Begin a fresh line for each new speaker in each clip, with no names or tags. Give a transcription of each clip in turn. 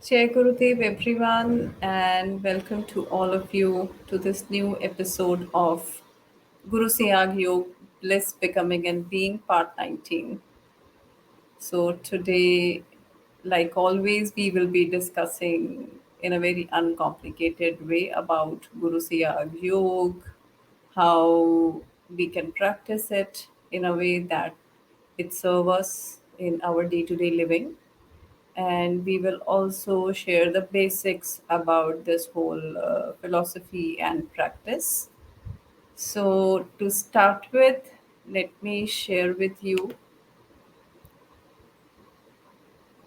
Jai Gurudev, everyone, and welcome to all of you to this new episode of Guru Siyag Yoga, Bliss Becoming and Being, Part 19. So, today, like always, we will be discussing in a very uncomplicated way about Guru Siyag Yoga, how we can practice it in a way that it serves us in our day to day living, and we will also share the basics about this whole philosophy and practice. So, to start with, let me share with you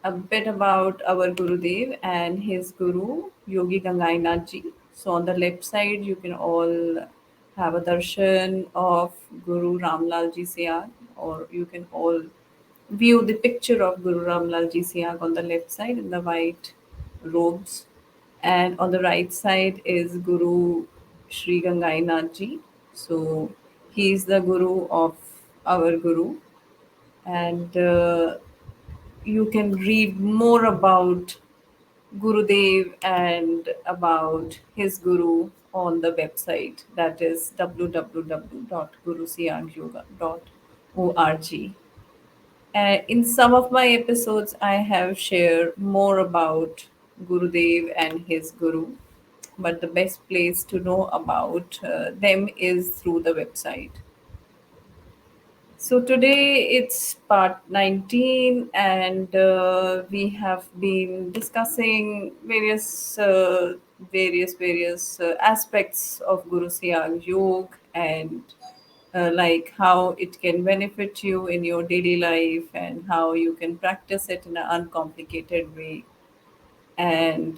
a bit about our Gurudev and his Guru, Yogi Gangainath Ji. So, on the left side, you can all have a darshan of Guru Ramlal Ji Siyag, or you can all view the picture of Guru Ramlal Ji Siyag on the left side in the white robes. And on the right side is Guru Sri Gangainath Ji. So, he is the Guru of our Guru. And you can read more about Gurudev and about his guru on the website, that is www.gurusiyagyoga.org. In some of my episodes, I have shared more about Gurudev and his guru, but the best place to know about them is through the website. So today it's part 19, and we have been discussing various aspects of Guru Siyag Yoga, and like how it can benefit you in your daily life and how you can practice it in an uncomplicated way. And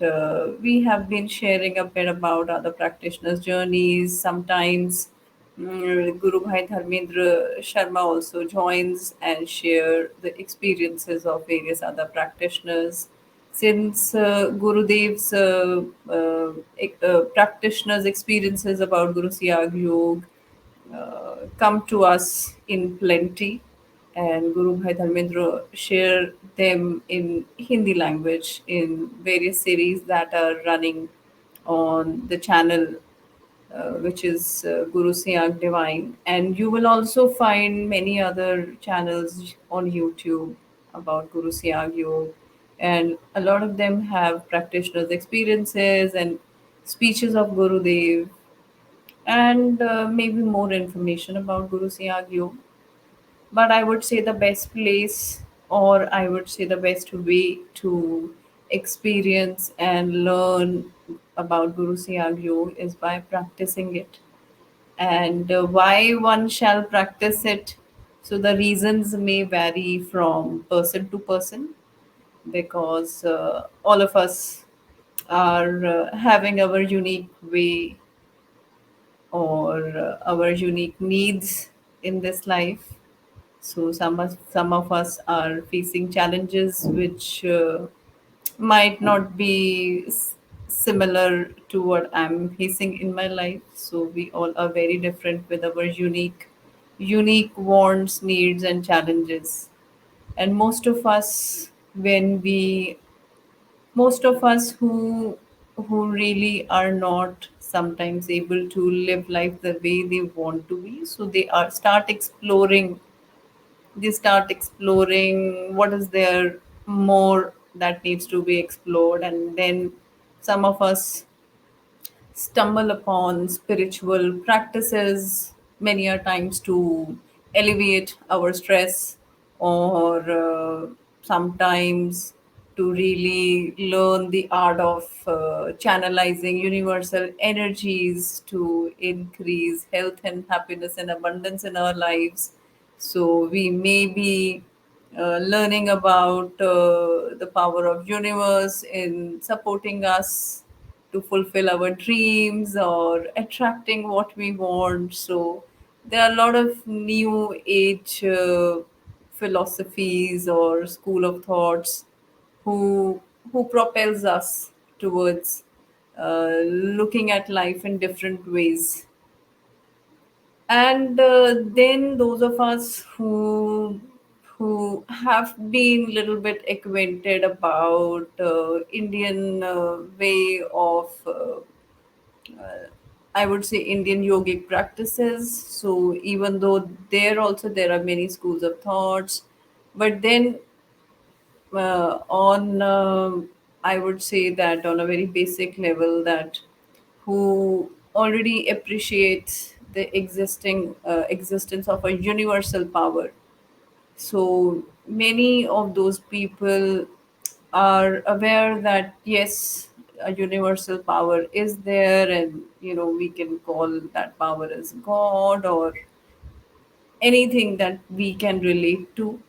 we have been sharing a bit about other practitioners' journeys. Sometimes Guru Bhai Dharmendra Sharma also joins and share the experiences of various other practitioners. Since Gurudev's practitioners' experiences about Guru Siyag Yoga come to us in plenty, and Guru Bhai Dharmendra share them in Hindi language in various series that are running on the channel, which is Guru Siyag Divine. And you will also find many other channels on YouTube about Guru Siyag Yoga, and a lot of them have practitioners' experiences and speeches of Gurudev, and maybe more information about Guru Siyag Yoga. But I would say the best place, or I would say the best way to experience and learn about Guru Siyag Yoga is by practicing it. And why one shall practice it? So the reasons may vary from person to person, because all of us are having our unique way, or our unique needs in this life. So some of us are facing challenges which might not be similar to what I'm facing in my life. So we all are very different with our unique wants, needs, and challenges. And when we most of us who really are not sometimes able to live life the way they want to be, so they start exploring what is there more that needs to be explored. And then some of us stumble upon spiritual practices many a times to alleviate our stress, or sometimes to really learn the art of channelizing universal energies to increase health and happiness and abundance in our lives. So we may be learning about the power of universe in supporting us to fulfill our dreams or attracting what we want. So there are a lot of new age philosophies or school of thoughts who who propels us towards looking at life in different ways. And then those of us who have been little bit acquainted about Indian way of I would say Indian yogic practices. So even though there are many schools of thoughts, but then on I would say that on a very basic level, that who already appreciates the existence of a universal power. So many of those people are aware that yes, a universal power is there, and we can call that power as God or anything that we can relate to,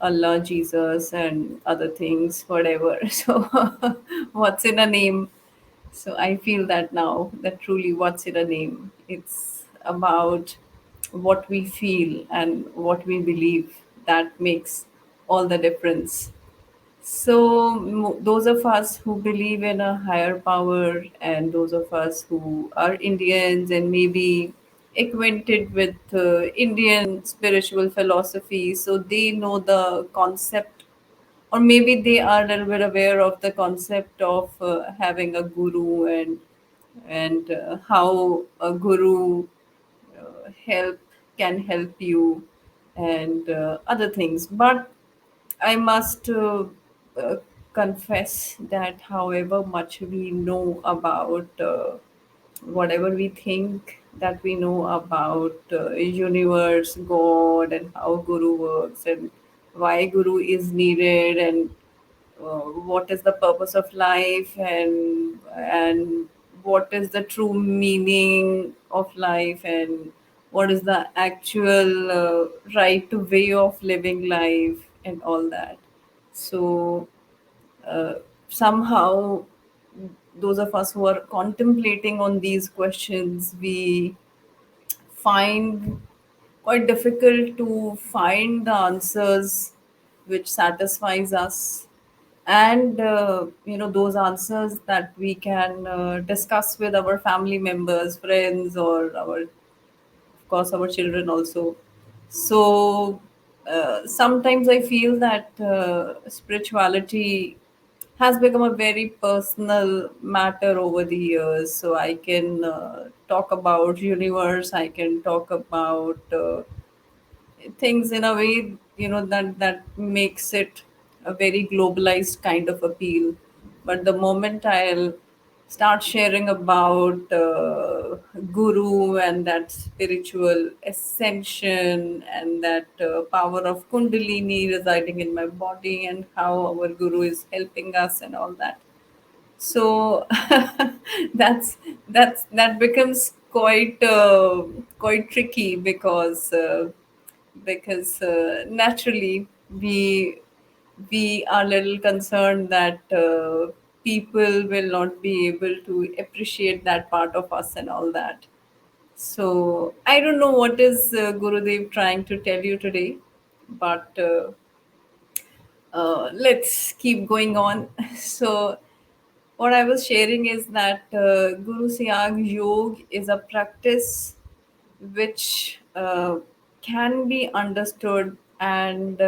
Allah, Jesus, and other things, whatever. So, what's in a name? So, I feel that now, that truly what's in a name? It's about what we feel and what we believe that makes all the difference. So, those of us who believe in a higher power, and those of us who are Indians and maybe acquainted with Indian spiritual philosophy, so they know the concept, or maybe they are a little bit aware of the concept of having a guru, and how a guru help can help you, and other things. But I must uh, confess that however much we know about whatever we think that we know about universe, God, and how Guru works, and why Guru is needed, and what is the purpose of life, and what is the true meaning of life, and what is the actual right to way of living life, and all that. So uh, somehow those of us who are contemplating on these questions, we find quite difficult to find the answers which satisfies us, and those answers that we can discuss with our family members, friends, or of course our children also. So sometimes I feel that spirituality has become a very personal matter over the years. So I can talk about universe, I can talk about things in a way, that makes it a very globalized kind of appeal. But the moment I'll start sharing about guru and that spiritual ascension, and that power of kundalini residing in my body, and how our guru is helping us and all that, so that becomes quite tricky, because naturally we are little concerned that people will not be able to appreciate that part of us and all that. So I don't know what is Gurudev trying to tell you today, but let's keep going on. So what I was sharing is that Guru Siyag Yoga is a practice which can be understood, and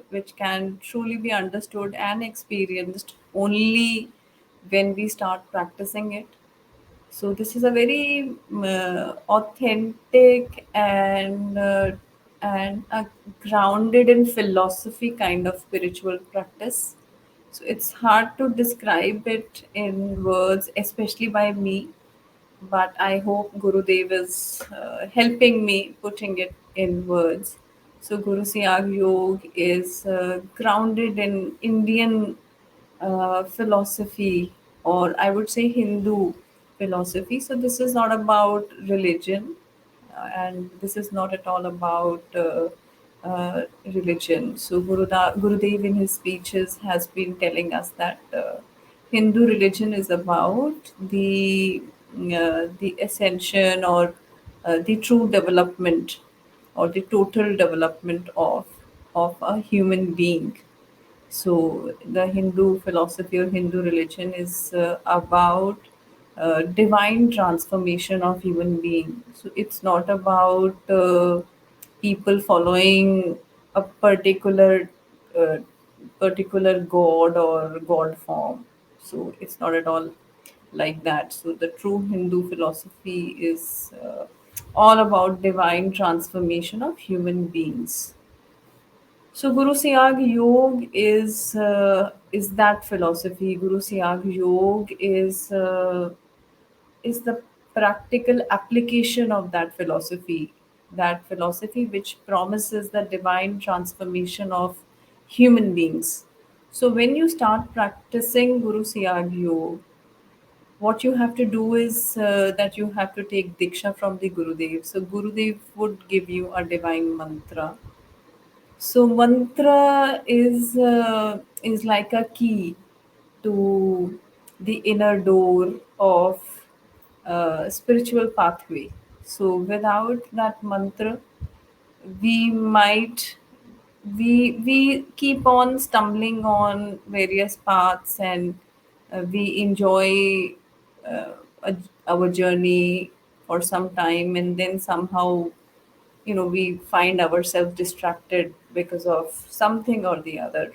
which can truly be understood and experienced only when we start practicing it. So this is a very authentic and a grounded in philosophy kind of spiritual practice. So it's hard to describe it in words, especially by me. But I hope Gurudev is helping me putting it in words. So Guru Siyag Yoga is grounded in Indian philosophy, or I would say Hindu philosophy. So this is not about religion, and this is not at all about religion. So Gurudev in his speeches has been telling us that Hindu religion is about the ascension, or the true development, or the total development of a human being. So, the Hindu philosophy or Hindu religion is about divine transformation of human being. So, it's not about people following. a uh, particular god or god form. So it's not at all like that. So the true Hindu philosophy is all about divine transformation of human beings. So Guru Siyag Yoga is that philosophy. Guru Siyag Yoga is the practical application of that philosophy which promises the divine transformation of human beings. So when you start practicing Guru Siyag Yoga, what you have to do is that you have to take diksha from the Gurudev. So Gurudev would give you a divine mantra. So mantra is like a key to the inner door of spiritual pathway. So without that mantra, we might we keep on stumbling on various paths, and we enjoy uh, our journey for some time, and then somehow we find ourselves distracted because of something or the other.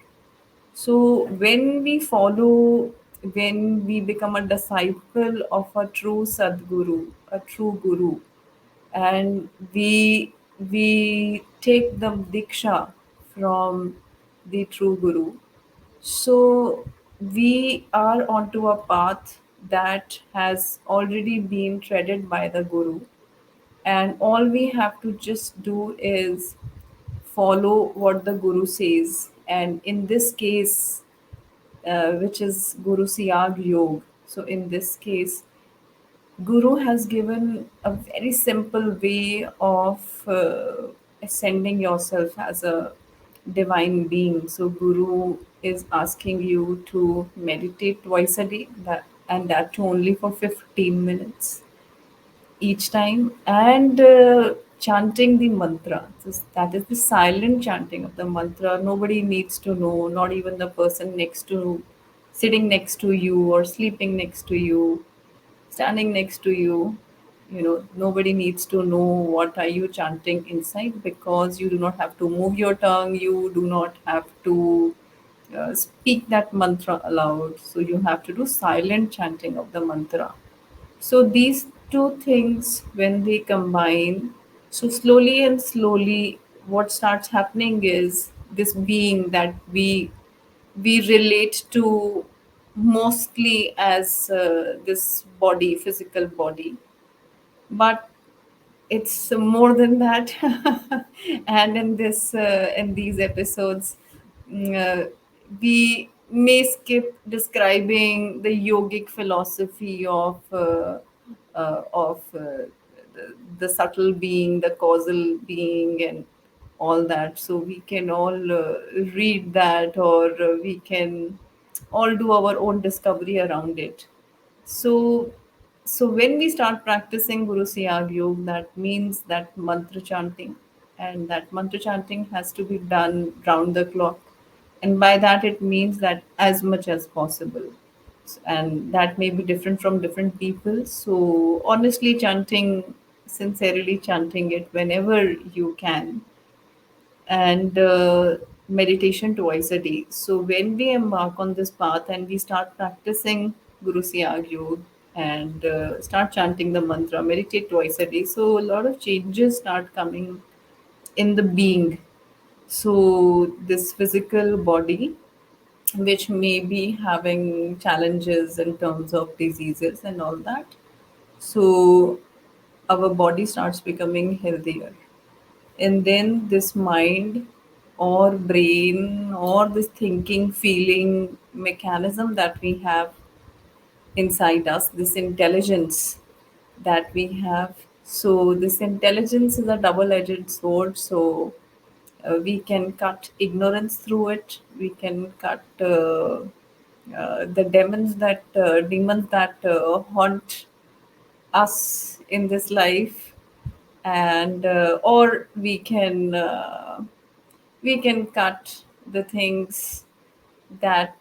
So when we become a disciple of a true sadguru, a true guru, and we take the diksha from the true guru, so we are onto a path that has already been treaded by the guru, and all we have to just do is follow what the guru says. And in this case, which is Guru Siyag Yoga, so in this case, Guru has given a very simple way of ascending yourself as a divine being. So Guru is asking you to meditate twice a day, and that too only for 15 minutes each time, and chanting the mantra. So that is the silent chanting of the mantra. Nobody needs to know, not even the person sitting next to you, or sleeping next to you, standing next to you. Nobody needs to know what are you chanting inside, because you do not have to move your tongue. You do not have to speak that mantra aloud. So you have to do silent chanting of the mantra. So these two things, when they combine, so slowly and slowly, what starts happening is this being that we relate to mostly as this body, physical body, but it's more than that. And in these episodes, uh, we may skip describing the yogic philosophy of the subtle being, the causal being, and all that. So we can all read that, or we can all do our own discovery around it. So, so when we start practicing Guru Siyag Yoga, that means that mantra chanting, and that mantra chanting has to be done round the clock, and by that it means that as much as possible, and that may be different from different people. So honestly, chanting, sincerely chanting it whenever you can, and meditation twice a day. So when we embark on this path and we start practicing Guru Siyag Yoga, and start chanting the mantra, meditate twice a day, so a lot of changes start coming in the being. So this physical body, which may be having challenges in terms of diseases and all that, so our body starts becoming healthier, and then this mind or brain or this thinking feeling mechanism that we have inside us, this intelligence that we have, so this intelligence is a double edged sword. So we can cut ignorance through it, we can cut the demons that haunt us in this life, and or we can cut the things that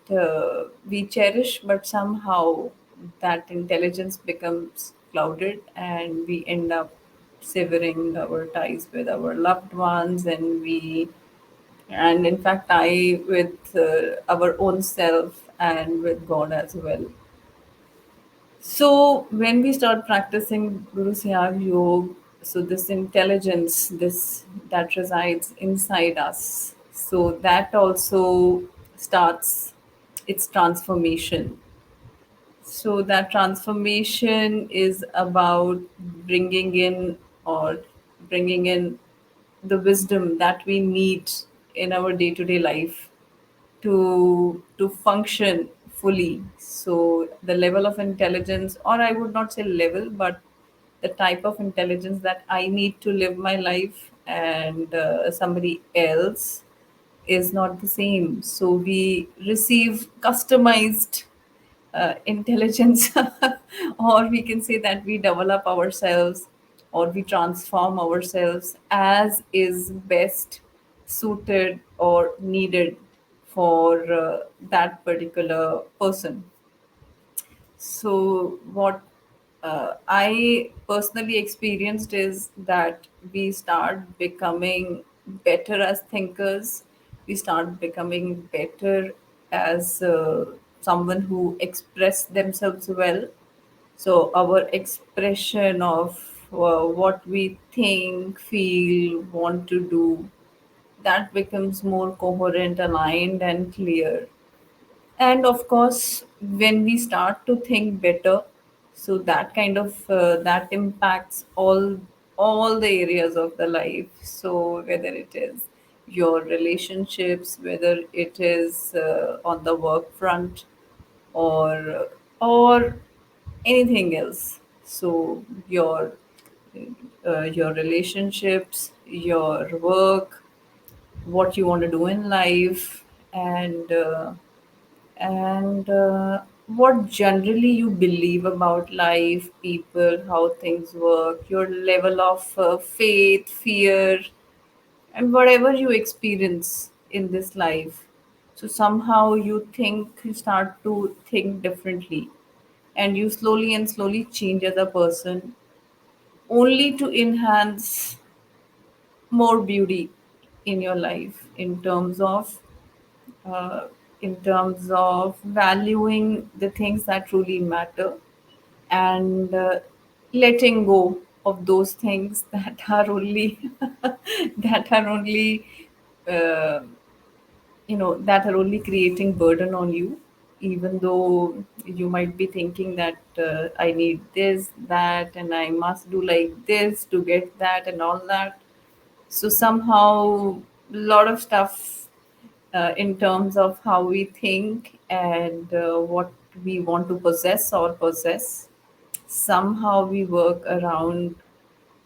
we cherish, but somehow that intelligence becomes clouded, and we end up severing our ties with our loved ones, and we and in fact I with our own self and with God as well. So when we start practicing Guru Siyag Yoga, so this intelligence, this that resides inside us, so that also starts its transformation. So that transformation is about bringing in or bringing in the wisdom that we need in our day-to-day life to function fully. So the level of intelligence, or I would not say level, but the type of intelligence that I need to live my life and somebody else is not the same. So we receive customized intelligence, or we can say that we develop ourselves or we transform ourselves as is best suited or needed for that particular person. So, what I personally experienced is that we start becoming better as thinkers, we start becoming better as someone who express themselves well. So, our expression of what we think, feel, want to do, that becomes more coherent, aligned, and clear. And of course when we start to think better, so that kind of that impacts all the areas of the life. So whether it is your relationships, whether it is on the work front, or anything else. So your relationships, your work, what you want to do in life, and what generally you believe about life, people, how things work, your level of faith, fear, and whatever you experience in this life. So somehow you start to think differently, and you slowly and slowly change as a person, only to enhance more beauty in your life uh, in terms of valuing the things that truly matter, and letting go of those things that are only that are only uh, that are only creating burden on you, even though you might be thinking that I need this, that, and I must do like this to get that and all that. So somehow a lot of stuff in terms of how we think and what we want to possess, somehow we work around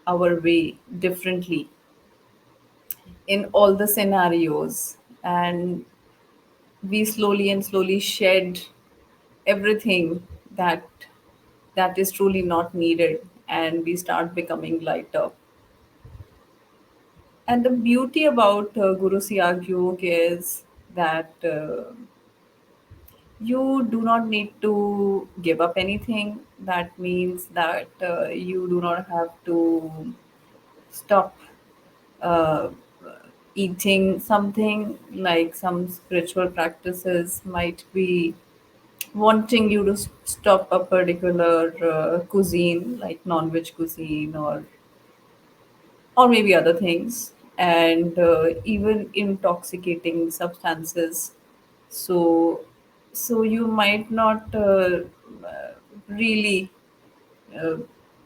our way differently in all the scenarios, and we slowly and slowly shed everything that is truly not needed, and we start becoming lighter. And the beauty about Guru Siyag Yoga is that you do not need to give up anything. That means that you do not have to stop uh, eating something, like some spiritual practices might be wanting you to stop a particular cuisine, like non-veg cuisine, or maybe other things, and even intoxicating substances. So you might not really uh,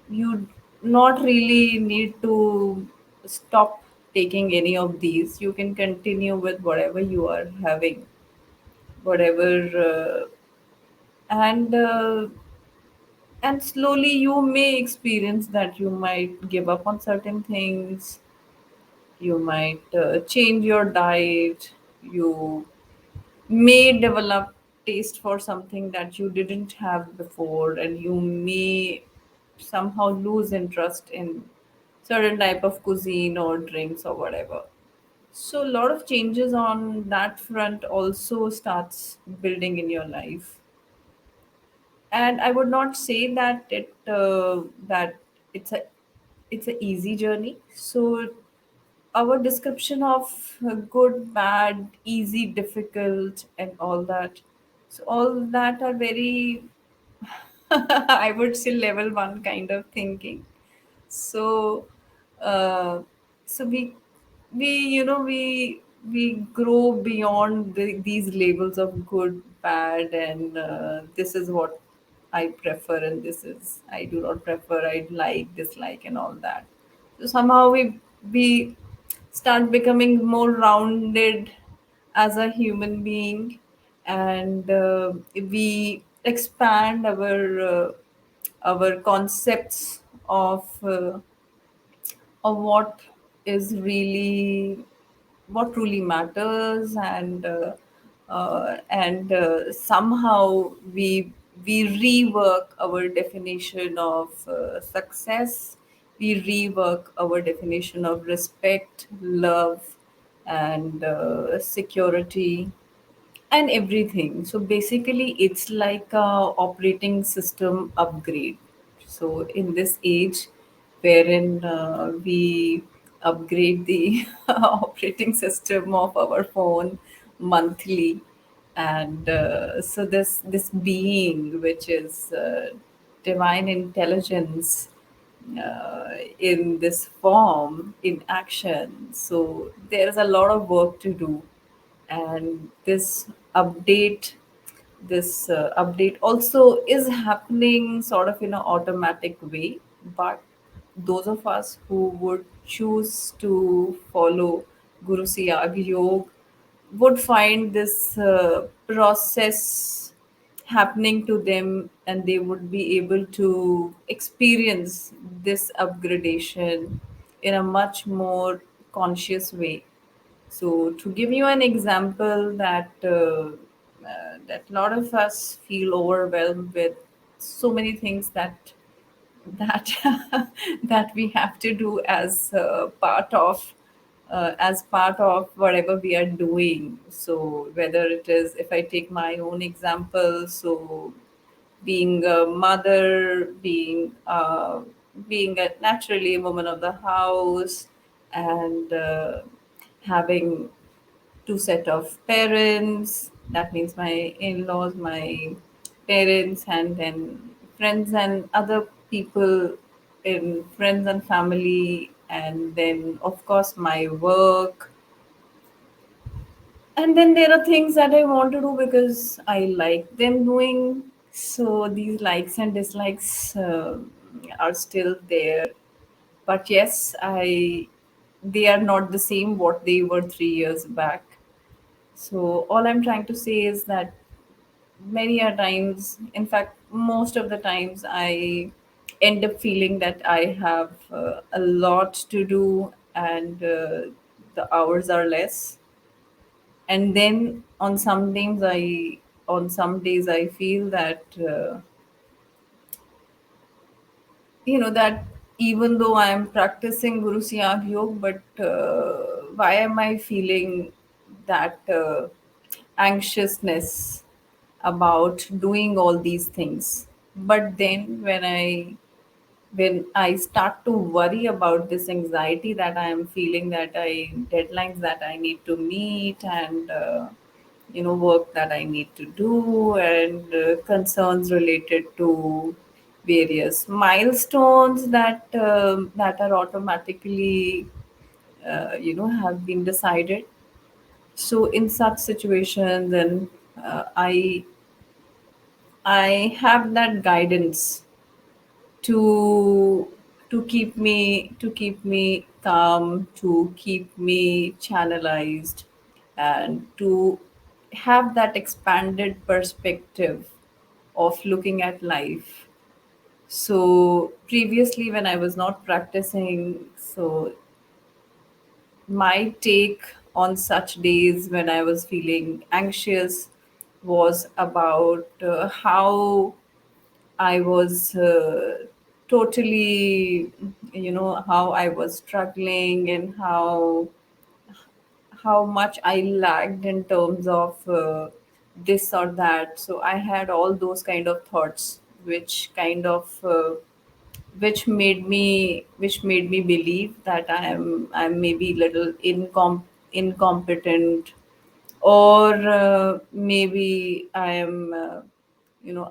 you not really need to stop taking any of these. You can continue with whatever you are having, whatever and slowly you may experience that you might give up on certain things. You might change your diet. You may develop taste for something that you didn't have before, and you may somehow lose interest in certain type of cuisine or drinks or whatever. So a lot of changes on that front also starts building in your life. And I would not say that it's a easy journey. So our description of good, bad, easy, difficult, and all that. So all that are very, I would say, level one kind of thinking. So, uh, so we grow beyond these labels of good, bad, and this is what I prefer, and this is I do not prefer. I like, dislike, and all that. So somehow we start becoming more rounded as a human being, and we expand our concepts of is really what truly matters, and somehow we rework our definition of success. We rework our definition of respect, love, and security, and everything. So basically, it's like a operating system upgrade. So in this age, wherein we upgrade the operating system of our phone monthly, and so this being, which is divine intelligence, in this form in action. So there's a lot of work to do, and this update also is happening sort of in an automatic way. But those of us who would choose to follow Guru Siyag Yoga would find this process happening to them, and they would be able to experience this upgradation in a much more conscious way. So, to give you an example, that a lot of us feel overwhelmed with so many things that that we have to do as part of whatever we are doing. So, whether it is, if I take my own example, so being a mother, being naturally a woman of the house, and having two set of parents. That means my in-laws, my parents, and then friends and other people in friends and family, and then of course my work. And then there are things that I want to do because I like them doing. So these likes and dislikes are still there. But yes, I they are not the same what they were 3 years back. So all I'm trying to say is that many a times, in fact, most of the times, I end up feeling that I have a lot to do, and the hours are less. And then on some days I feel that that even though I am practicing Guru Siyag Yoga, but why am I feeling that anxiousness about doing all these things? But then when I start to worry about this anxiety that I am feeling, that I deadlines that I need to meet, and work that I need to do, and concerns related to various milestones that are automatically have been decided. So in such situations, then I have that guidance to to keep me calm, to keep me channelized, and to have that expanded perspective of looking at life. So previously, when I was not practicing, so my take on such days when I was feeling anxious was about how I was totally, how I was struggling, and how much I lagged in terms of this or that. So I had all those kind of thoughts, which kind of which made me believe that I'm maybe little incompetent, or maybe I am,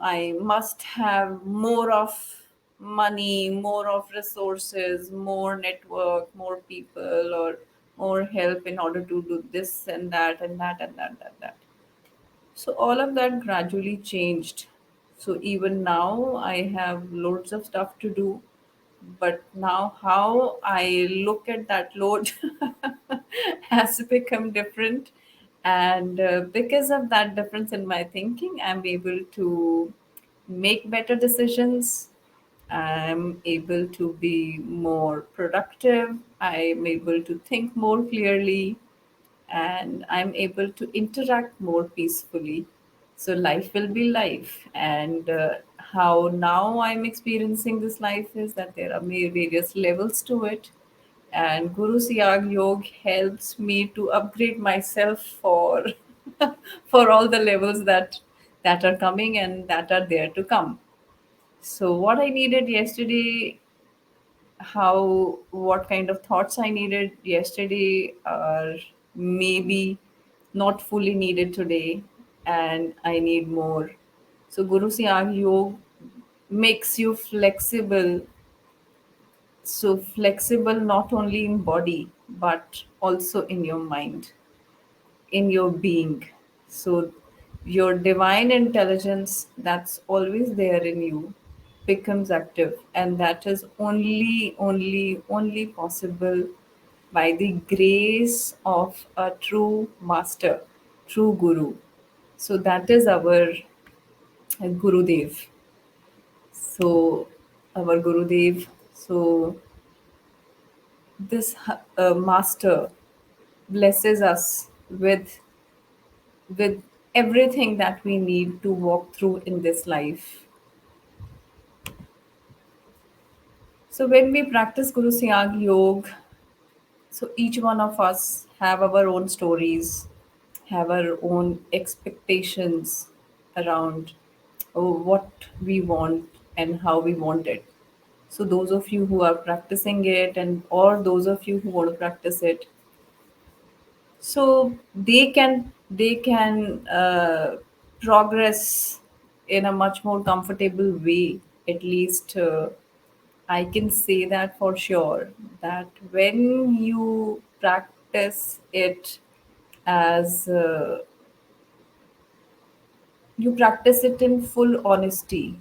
I must have more of money, more of resources, more network, more people, or more help in order to do this and that and that and that and that. So all of that gradually changed. So even now I have loads of stuff to do, but now how I look at that load has become different. And because of that difference in my thinking, I'm able to make better decisions. I'm able to be more productive. I'm able to think more clearly, and I'm able to interact more peacefully. So life will be life. And how now I'm experiencing this life is that there are various levels to it. And Guru Siyag Yoga helps me to upgrade myself for for all the levels that are coming and that are there to come. So what I needed yesterday, how what kind of thoughts I needed yesterday are maybe not fully needed today, and I need more. So Guru Siyag Yoga makes you flexible, so flexible not only in body but also in your mind, in your being. So your divine intelligence that's always there in you becomes active, and that is only possible by the grace of a true master, true guru. So that is our Gurudev. So our Gurudev. So this master blesses us with everything that we need to walk through in this life. So when we practice Guru Siyag Yoga, so each one of us have our own stories, have our own expectations around what we want and how we want it. So those of you who are practicing it, and or those of you who want to practice it, so they can progress in a much more comfortable way. At least I can say that for sure, that when you practice it as you practice it in full honesty.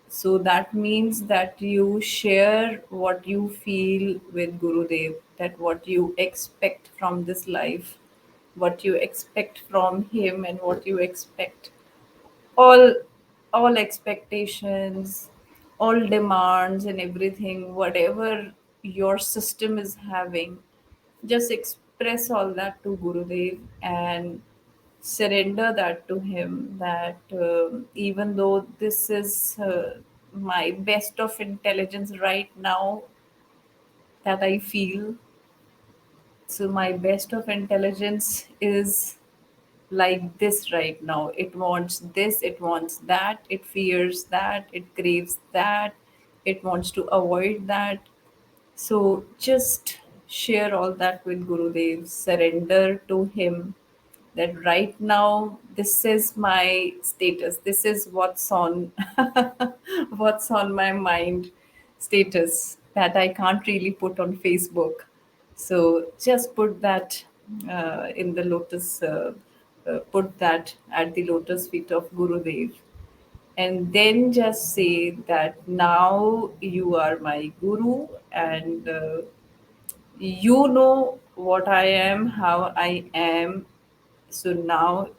So that means that you share what you feel with Gurudev, that what you expect from this life, what you expect from him, and what you expect, all all expectations, all demands and everything, whatever your system is having, just express all that to Gurudev and surrender that to him, that even though this is my best of intelligence right now that I feel, so my best of intelligence is like this right now. It wants this, it wants that, it fears that, it craves that, it wants to avoid that. So just share all that with Gurudev, surrender to him, that right now this is my status, this is what's on what's on my mind status, that I can't really put on Facebook. So just put that in the lotus put that at the lotus feet of Gurudev, and then just say that now you are my guru, and you know what I am, how I am. So now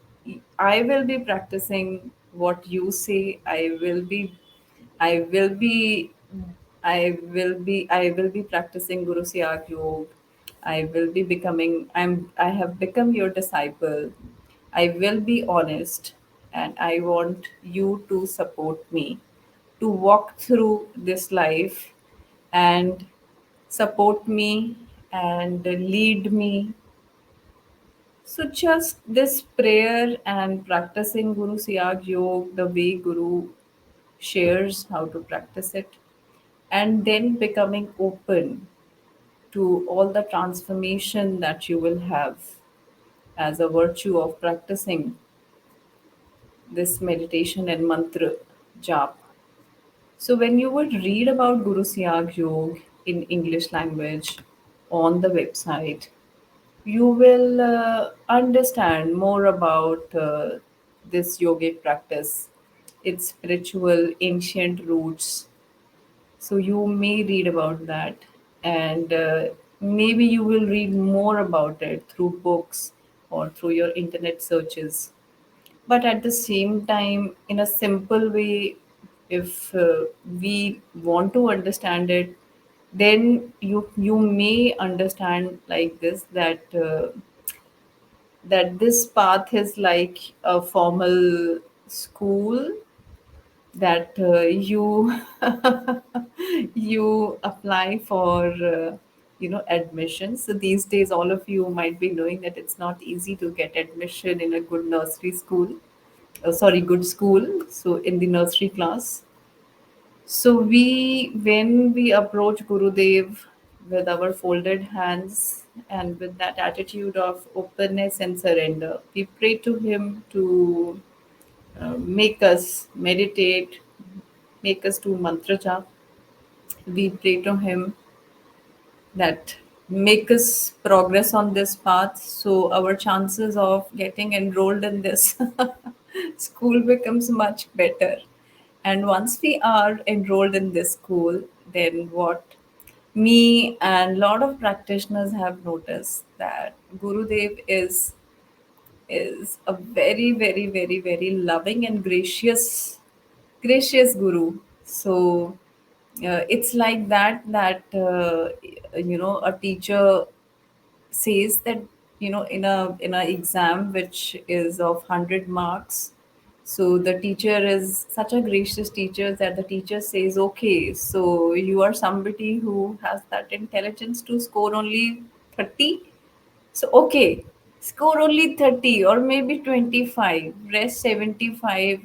I will be practicing what you say. I will be, I will be practicing Guru Siyag Yoga. I will be becoming, I have become your disciple. I will be honest, and I want you to support me to walk through this life and support me and lead me. So just this prayer and practicing Guru Siyag Yoga, the way Guru shares how to practice it, and then becoming open to all the transformation that you will have as a virtue of practicing this meditation and mantra jap. So when you would read about Guru Siyag Yoga in English language on the website, you will understand more about this yogic practice, its spiritual ancient roots. So you may read about that, and maybe you will read more about it through books or through your internet searches. But at the same time, in a simple way, if we want to understand it, then you may understand like this, that this path is like a formal school that you you apply for admission. So these days all of you might be knowing that it's not easy to get admission in a good nursery school, sorry, good school, so in the nursery class. So when we approach Gurudev with our folded hands and with that attitude of openness and surrender, we pray to him to make us meditate, make us do mantra jap. We pray to him that make us progress on this path, so our chances of getting enrolled in this school becomes much better. And once we are enrolled in this school, then what me and lot of practitioners have noticed that Gurudev is a very, very, very, very loving and gracious guru. So it's like that a teacher says that, in a exam which is of 100 marks, so the teacher is such a gracious teacher that the teacher says, okay, so you are somebody who has that intelligence to score only 30. So, okay, score only 30 or maybe 25, rest 75,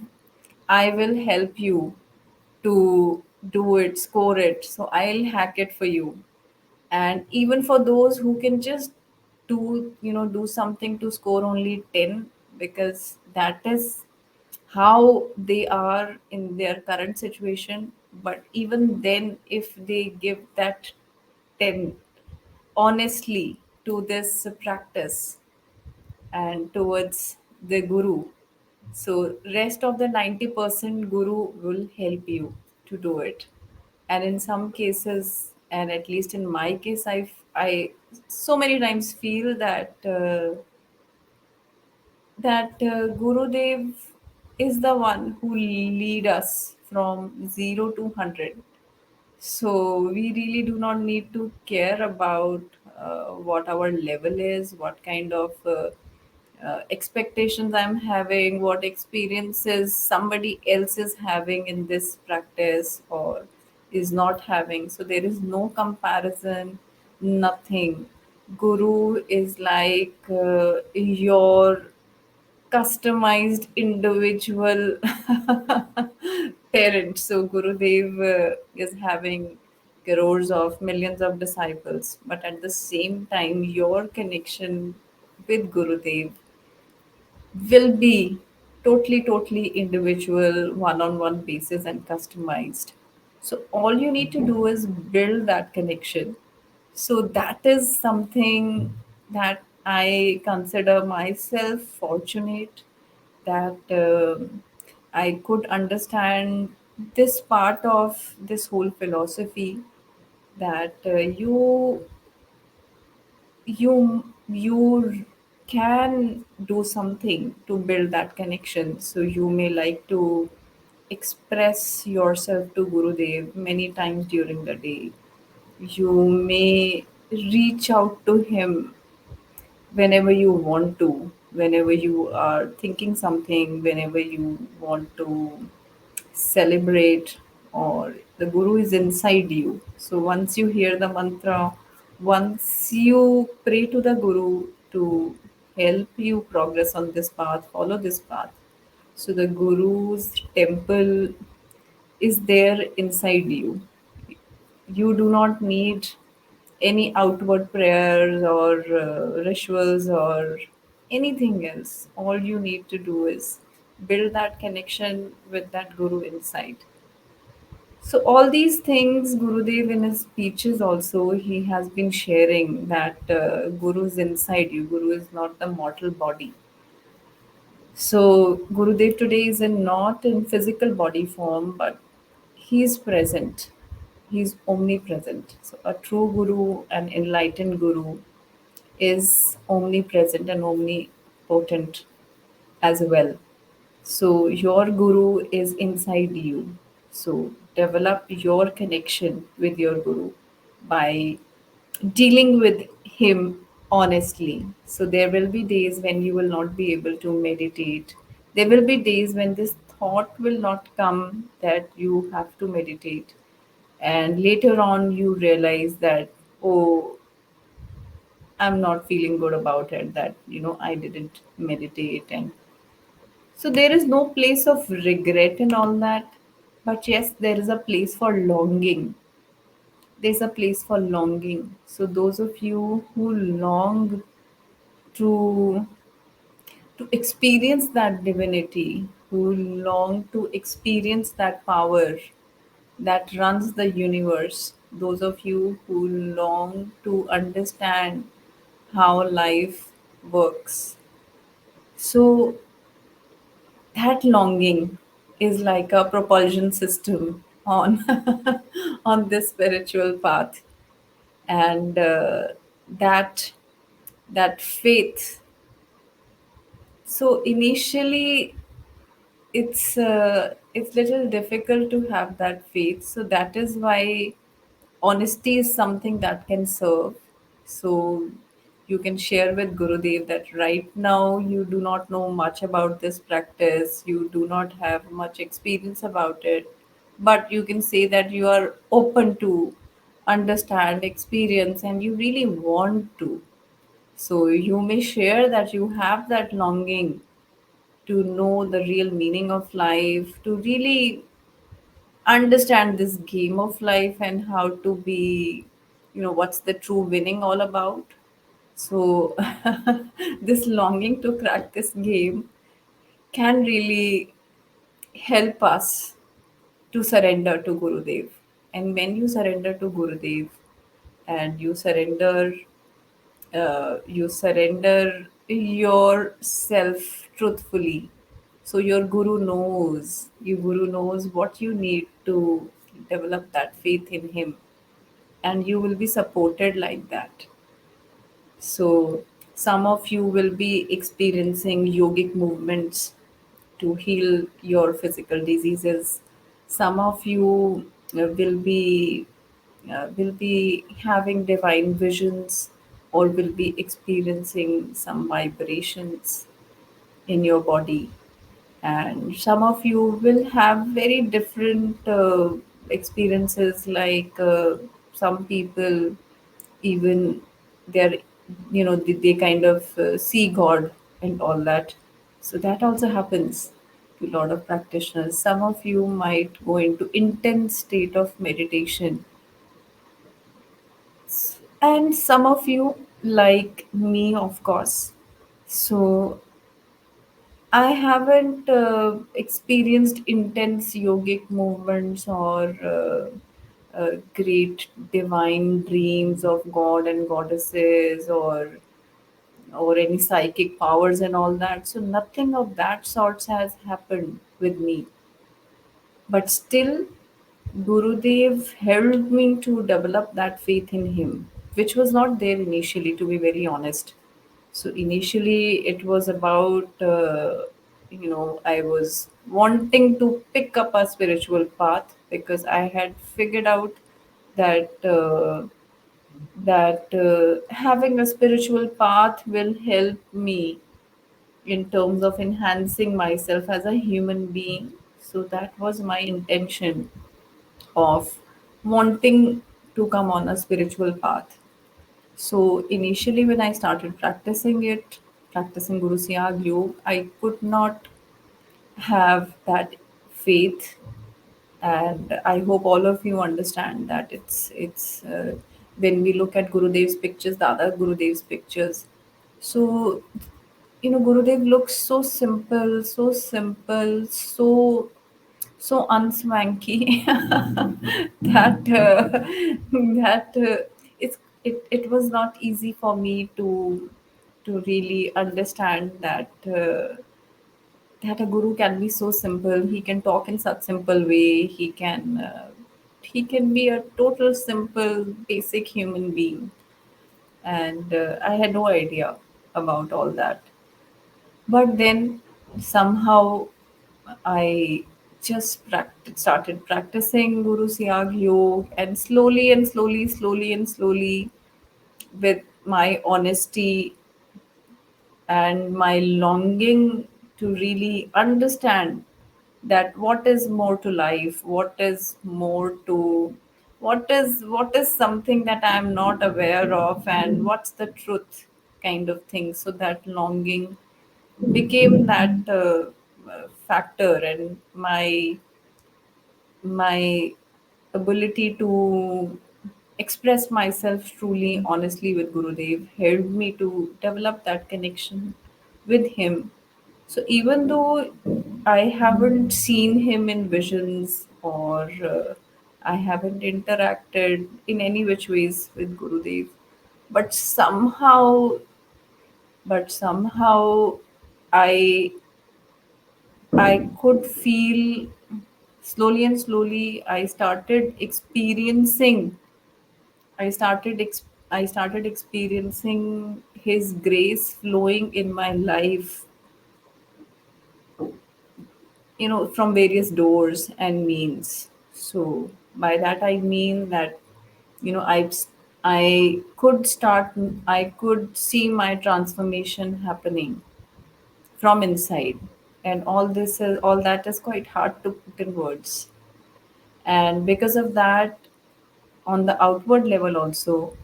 I will help you to do it, score it. So, I'll hack it for you. And even for those who can just do something to score only 10, because that is how they are in their current situation. But even then, if they give that 10 honestly to this practice and towards the guru, so rest of the 90% guru will help you to do it. And in some cases, and at least in my case, I so many times feel that Gurudev is the one who lead us from 0 to 100. So we really do not need to care about what our level is, what kind of expectations I'm having, what experiences somebody else is having in this practice or is not having. So there is no comparison, nothing. Guru is like your customized individual parent. So Gurudev is having crores of millions of disciples, but at the same time, your connection with Gurudev will be totally individual, one-on-one basis and customized. So all you need to do is build that connection. So that is something that I consider myself fortunate, that I could understand this part of this whole philosophy, that you can do something to build that connection. So you may like to express yourself to Gurudev many times during the day. You may reach out to him whenever you want to, whenever you are thinking something, whenever you want to celebrate, or the guru is inside you. So once you hear the mantra, once you pray to the guru to help you progress on this path, follow this path, so the guru's temple is there inside you. You do not need any outward prayers or rituals or anything else. All you need to do is build that connection with that guru inside. So all these things, Gurudev in his speeches also, he has been sharing that Guru is inside you. Guru is not the mortal body. So Gurudev today is not in physical body form, but he is present. He is omnipresent. So a true Guru, an enlightened Guru, is omnipresent and omnipotent as well. So your guru is inside you. So develop your connection with your guru by dealing with him honestly. So there will be days when you will not be able to meditate. There will be days when this thought will not come that you have to meditate. And later on, you realize that, oh, I'm not feeling good about it, that, I didn't meditate. And so there is no place of regret and all that. But yes, there is a place for longing. There's a place for longing. So those of you who long to experience that divinity, who long to experience that power that runs the universe, those of you who long to understand how life works. So that longing is like a propulsion system on on this spiritual path, and that that faith. So initially it's little difficult to have that faith, so that is why honesty is something that can serve. So you can share with Gurudev that right now you do not know much about this practice, you do not have much experience about it, but you can say that you are open to understand, experience, and you really want to. So you may share that you have that longing to know the real meaning of life, to really understand this game of life and how to be, what's the true winning all about. So this longing to crack this game can really help us to surrender to Gurudev. And when you surrender to Gurudev and you surrender yourself truthfully, so your guru knows what you need to develop that faith in him, and you will be supported like that. So some of you will be experiencing yogic movements to heal your physical diseases. Some of you will be having divine visions, or will be experiencing some vibrations in your body. And some of you will have very different experiences, like some people, even they're they kind of see God and all that. So that also happens to a lot of practitioners. Some of you might go into intense state of meditation, and some of you, like me, of course. So I haven't experienced intense yogic movements or great divine dreams of God and goddesses, or any psychic powers and all that. So nothing of that sorts has happened with me. But still, Gurudev helped me to develop that faith in him, which was not there initially, to be very honest. So initially, it was about, I was wanting to pick up a spiritual path because I had figured out that having a spiritual path will help me in terms of enhancing myself as a human being. So that was my intention of wanting to come on a spiritual path. So initially, when I started practicing Guru Siyag Yoga, I could not have that faith And I hope all of you understand that it's when we look at Gurudev's pictures, the other Gurudev's pictures. So Gurudev looks so simple, so simple, so unswanky that that it was not easy for me to really understand that a guru can be so simple. He can talk in such simple way. He can be a total simple basic human being, and I had no idea about all that. But then somehow I just started practicing Guru Siyag Yoga, and slowly and slowly, slowly and slowly, with my honesty and my longing to really understand that what is more to life, what is something that I am not aware of, and what's the truth, kind of thing. So that longing became that factor, and my ability to express myself truly honestly with Gurudev helped me to develop that connection with him. So even though I haven't seen him in visions, or I haven't interacted in any which ways with Gurudev, but somehow I I could feel, slowly and slowly I started experiencing his grace flowing in my life, from various doors and means. So by that I mean that, you know, I I could start I could see my transformation happening from inside, and all that is quite hard to put in words. And because of that, on the outward level also,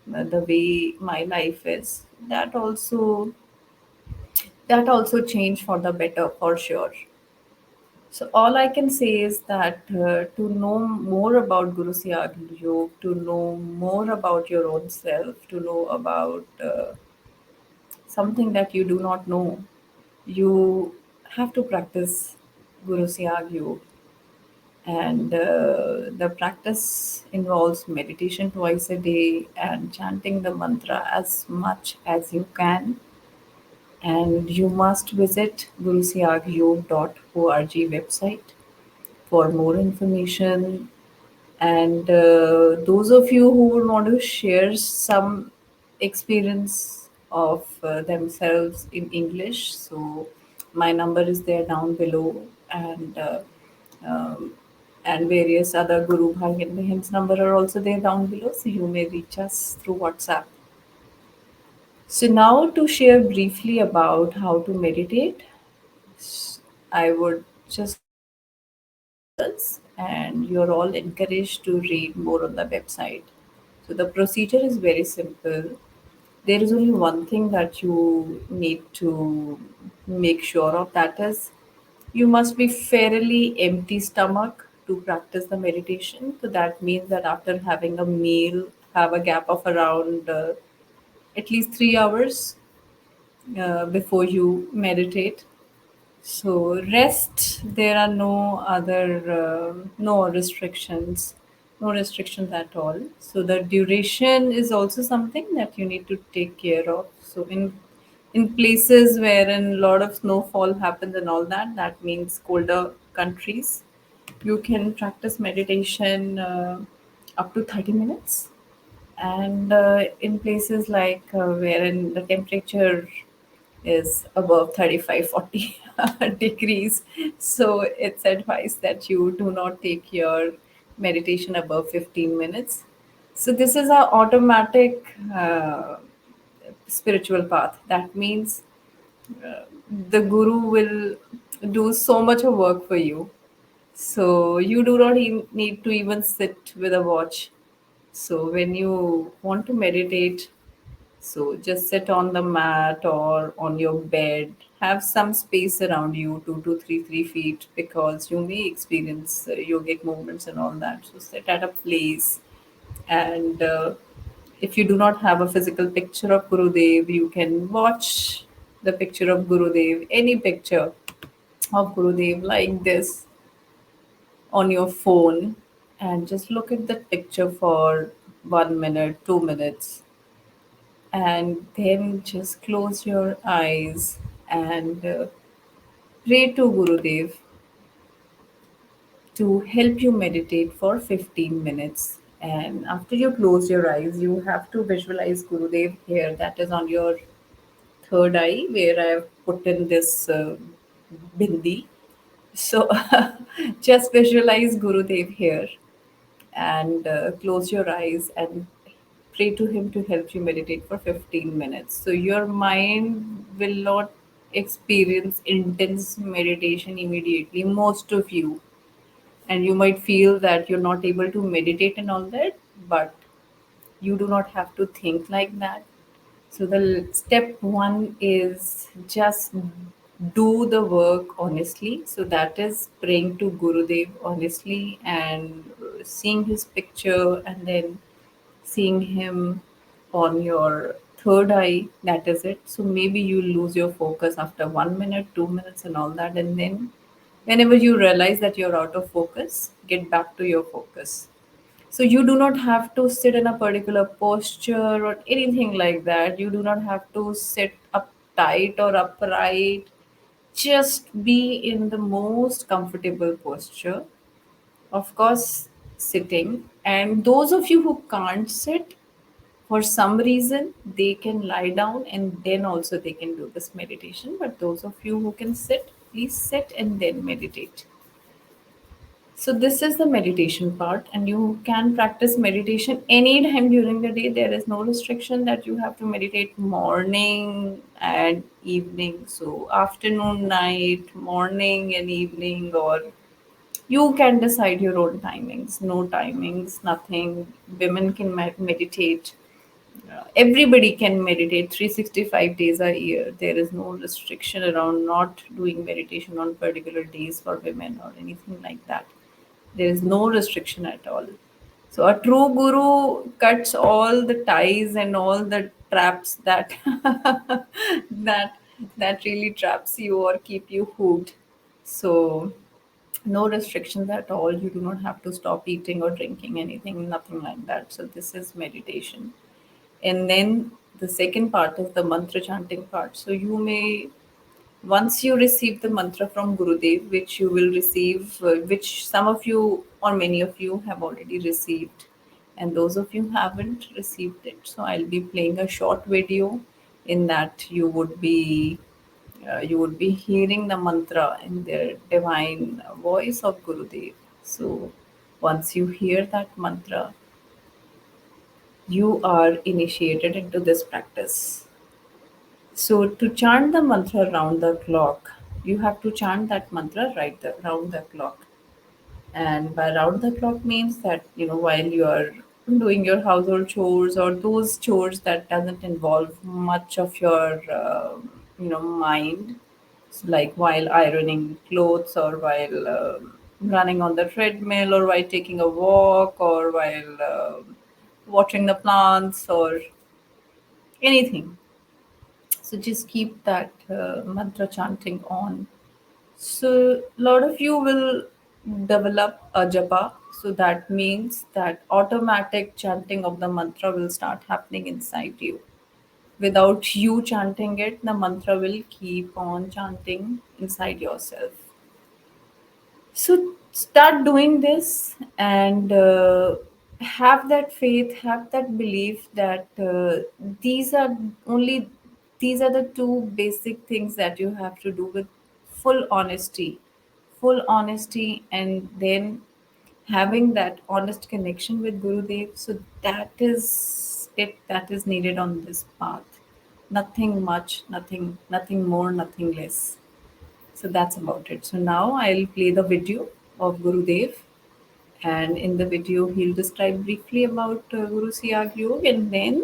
the way my life is, that also changed for the better, for sure. So all I can say is that, to know more about Guru Siyag Yoga, to know more about your own self, to know about something that you do not know, you have to practice Guru Siyag Yoga. And the practice involves meditation twice a day and chanting the mantra as much as you can. And you must visit gurusiyagyoga.org website for more information. And those of you who would want to share some experience of themselves in English, so my number is there down below, um, and various other Guru Bhai and Bahin's number are also there down below, so you may reach us through WhatsApp. So now to share briefly about how to meditate, I would just like to share some examples, and you're all encouraged to read more on the website. So the procedure is very simple. There is only one thing that you need to make sure of, that is, you must be fairly empty stomach to practice the meditation. So that means that after having a meal, have a gap of around at least 3 hours before you meditate. So rest, there are no restrictions, no restrictions at all. So the duration is also something that you need to take care of. So in places wherein a lot of snowfall happens and all that, that means colder countries, you can practice meditation up to 30 minutes. And in places like wherein the temperature is above 35, 40 degrees, so it's advised that you do not take your meditation above 15 minutes. So this is our automatic spiritual path. That means the guru will do so much of work for you, so you do not need to even sit with a watch. So when you want to meditate, So just sit on the mat or on your bed. Have some space around you, 2 to 3 feet, because you may experience yogic movements and all that. So sit at a place, and if you do not have a physical picture of Gurudev, you can watch the picture of Gurudev, any picture of Gurudev like this on your phone, and just look at that picture for 1 minute, 2 minutes, and then just close your eyes and pray to Gurudev to help you meditate for 15 minutes. And after you close your eyes, you have to visualize Gurudev here, that is on your third eye, where I have put in this bindi. So just visualize Gurudev here and close your eyes and pray to him to help you meditate for 15 minutes. So your mind will not experience intense meditation immediately, most of you. And you might feel that you're not able to meditate and all that, but you do not have to think like that. So the step one is just do the work honestly. So that is praying to Gurudev honestly and seeing his picture, and then seeing him on your third eye. That is it. So maybe you lose your focus after 1 minute, 2 minutes, and all that. And then whenever you realize that you're out of focus, get back to your focus. So you do not have to sit in a particular posture or anything like that. You do not have to sit uptight or upright. Just be in the most comfortable posture. Of course, sitting. And those of you who can't sit, for some reason, they can lie down and then also they can do this meditation. But those of you who can sit, please sit and then meditate. So this is the meditation part, and you can practice meditation anytime during the day. There is no restriction that you have to meditate morning and evening. So afternoon, night, morning and evening, or you can decide your own timings. No timings, nothing. Women can meditate. Everybody can meditate 365 days a year. There is no restriction around not doing meditation on particular days for women or anything like that. There is no restriction at all. So a true guru cuts all the ties and all the traps that that that really traps you or keep you hooked. So no restrictions at all. You do not have to stop eating or drinking anything, nothing like that. So this is meditation. And then the second part is the mantra chanting part. So you may, once you receive the mantra from Gurudev, which you will receive, which some of you or many of you have already received, and those of you haven't received it. So I'll be playing a short video in that you would be hearing the mantra in the divine voice of Gurudev. So once you hear that mantra, you are initiated into this practice. So to chant the mantra round the clock, you have to chant that mantra round the clock. And by round the clock means that while you are doing your household chores or those chores that doesn't involve much of your mind, so like while ironing clothes or while running on the treadmill or while taking a walk or while watering the plants or anything. So just keep that mantra chanting on. So a lot of you will develop a japa. So that means that automatic chanting of the mantra will start happening inside you. Without you chanting it, the mantra will keep on chanting inside yourself. So start doing this and have that faith, have that belief that these are only these are the two basic things that you have to do with full honesty, and then having that honest connection with Gurudev. So that is it. That is needed on this path. Nothing much, nothing more, nothing less. So that's about it. So now I'll play the video of Gurudev, and in the video he'll describe briefly about Guru Siyag Yoga, and then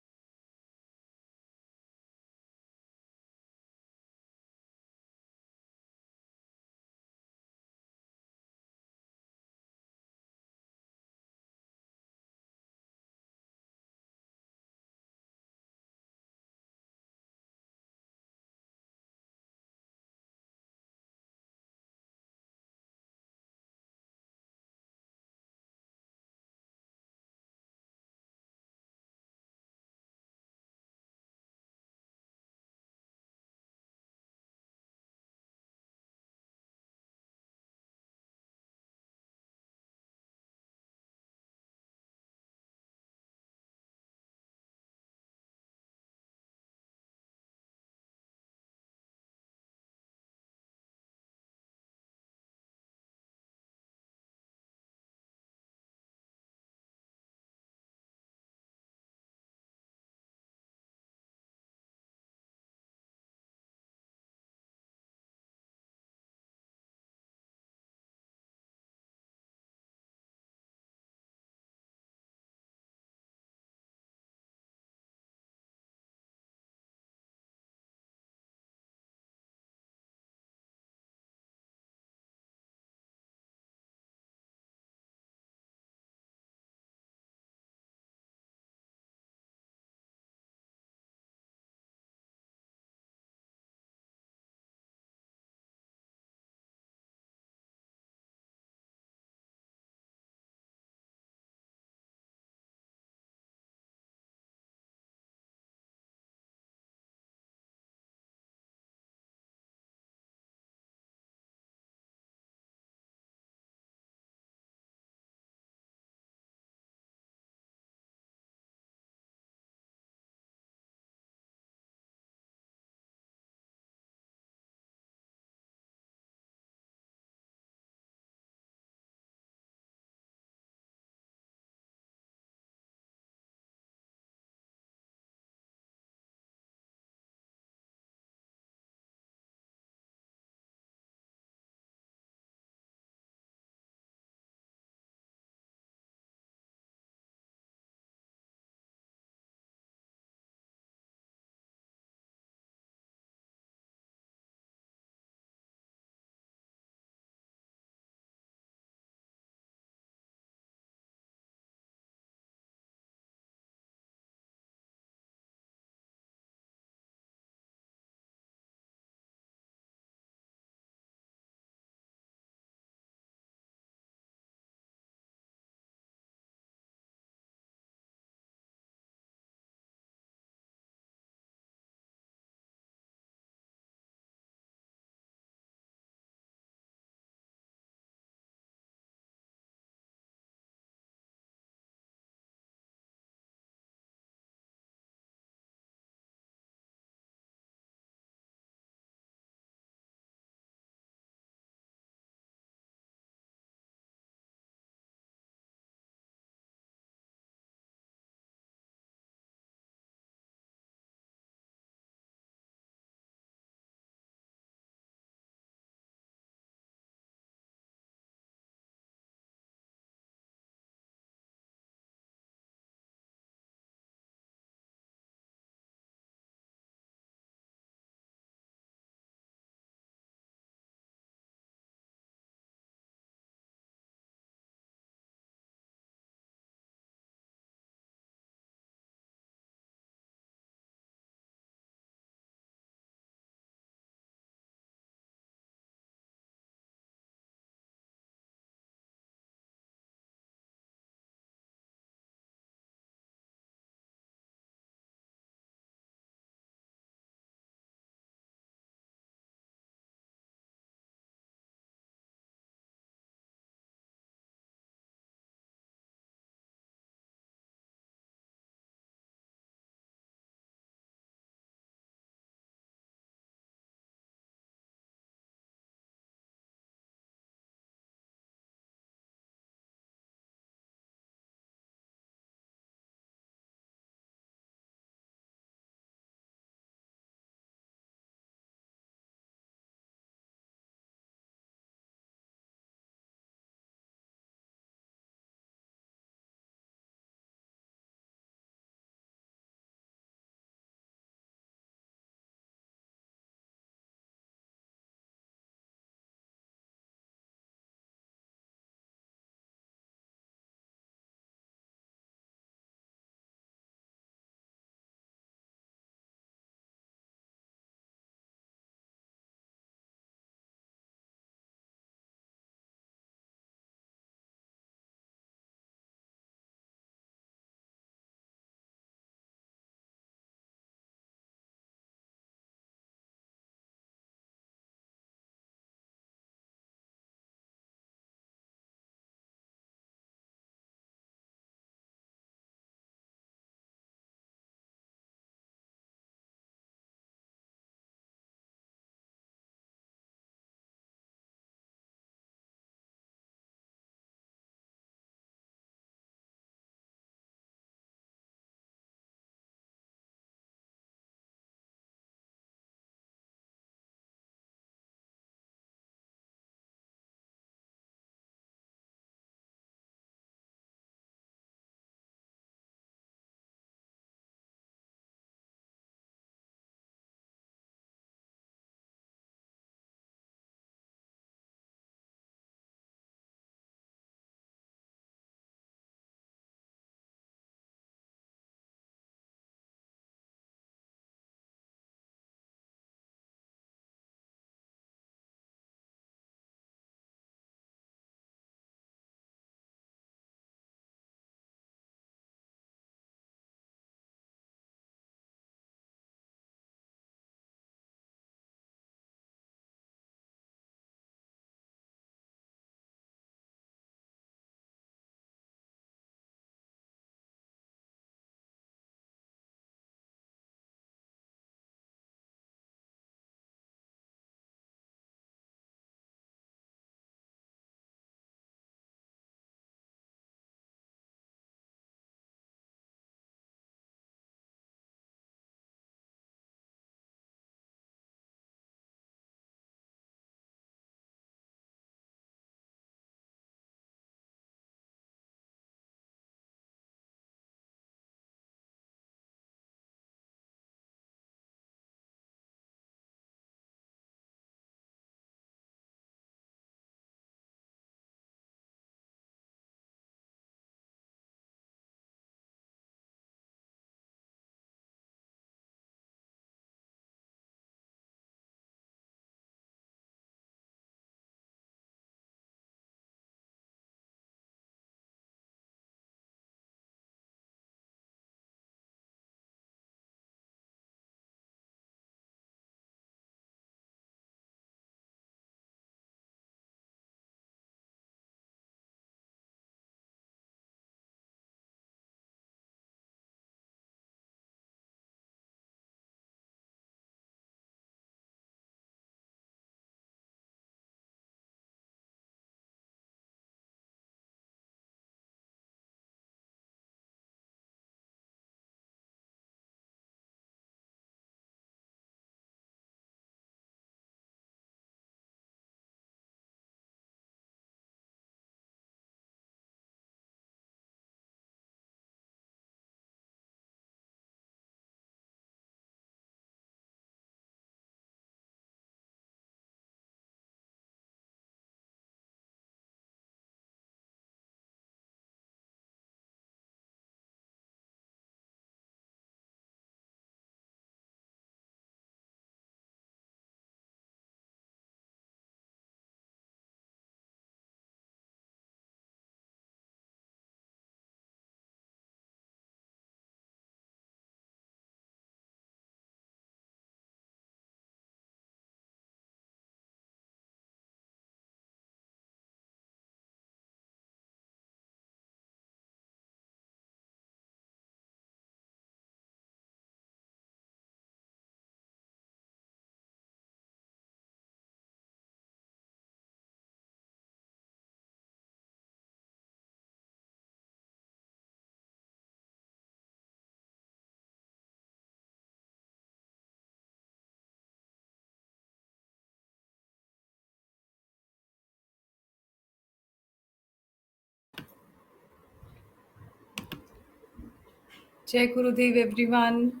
Jai Gurudev, everyone.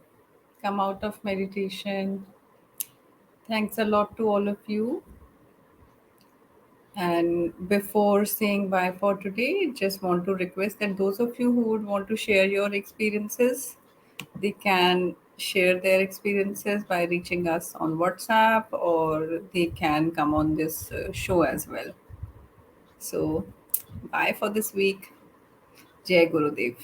Come out of meditation. Thanks a lot to all of you. And before saying bye for today, just want to request that those of you who would want to share your experiences, they can share their experiences by reaching us on WhatsApp, or they can come on this show as well. So, bye for this week. Jai Gurudev.